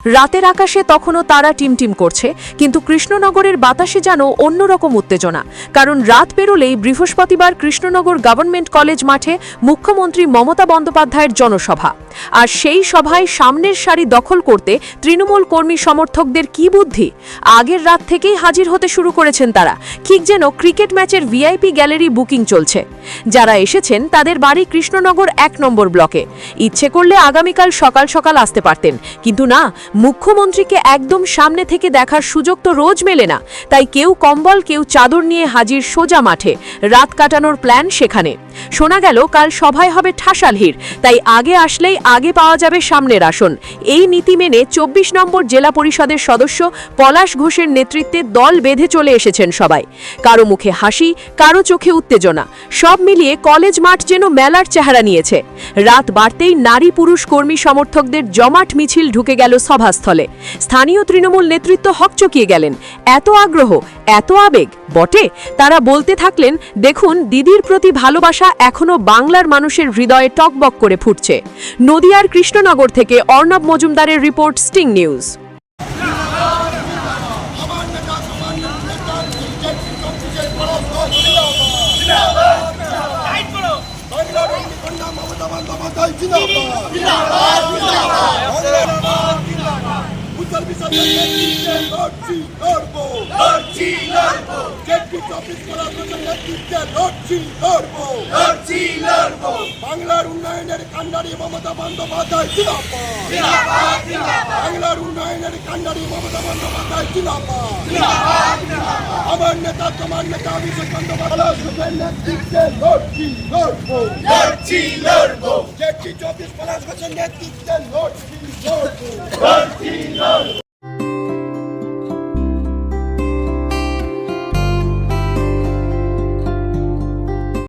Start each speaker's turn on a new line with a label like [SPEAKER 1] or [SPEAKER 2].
[SPEAKER 1] রাতের আকাশে তখনও তারা টিমটিম করছে, কিন্তু কৃষ্ণনগরের বাতাসে যেন অন্যরকম উত্তেজনা। কারণ রাত পেরোলেই বৃহস্পতিবার কৃষ্ণনগর গভর্নমেন্ট কলেজ মাঠে মুখ্যমন্ত্রী মমতা বন্দ্যোপাধ্যায়ের জনসভা। আর সেই সভায় সামনের সারি দখল করতে তৃণমূল কর্মী সমর্থকদের কি বুদ্ধি! আগের রাত থেকেই হাজির হতে শুরু করেছেন তারা, ঠিক যেন ক্রিকেট ম্যাচের ভিআইপি গ্যালারি বুকিং চলছে। যারা এসেছেন তাদের বাড়ি কৃষ্ণনগর ১ নম্বর ব্লকে। ইচ্ছে করলে আগামীকাল সকাল সকাল আসতে পারতেন, কিন্তু না, মুখ্যমন্ত্রীকে একদম সামনে থেকে দেখার সুযোগ তো রোজ মেলে না। তাই কেউ কম্বল, কেউ চাদর নিয়ে হাজির সোজা মাঠে। রাত কাটানোর প্ল্যান সেখানে। শোনা গেল কাল সভায় হবে ঠাসাল ভিড়, তাই আগে আসলেই আগে পাওয়া যাবে সামনের আসন। এই নীতি মেনে ২৪ নম্বর জেলা পরিষদের সদস্য পলাশ ঘোষের নেতৃত্বে দল বেঁধে চলে এসেছেন সবাই। কারো মুখে হাসি, কারো চোখে উত্তেজনা, সব মিলিয়ে কলেজ মাঠ যেন মেলার চেহারা নিয়েছে। রাত বাড়তেই নারী পুরুষ কর্মী সমর্থকদের জমাট মিছিল ঢুকে গেল সভাস্থলে। স্থানীয় তৃণমূল নেতৃত্ব হকচকিয়ে গেলেন। এত আগ্রহ, এত আবেগ বটে! তারা বলতে থাকলেন, দেখুন, দিদির প্রতি ভালোবাসা এখনো বাংলার মানুষের হৃদয়ে টকবক করে ফুটছে। নদিয়ার কৃষ্ণনগর থেকে অর্ণব মজুমদারের রিপোর্ট, স্টিং নিউজ।
[SPEAKER 2] বাংলার উন্নয়নের কান্ডারি মমতা বন্দ্যোপাধ্যায় জিন্দাবাদ। বাংলার উন্নয়নের কান্ডারি মমতা বন্দ্যোপাধ্যায় জিন্দাবাদ। আমার নেতা, তোমার নেতা অভিষেক বন্দ্যোপাধ্যায় নেতৃত্বে লড়ছি লড়বো। জেটি ২৪ পলাশ ঘোষের নেতৃত্বে লড়ছি লড়বো।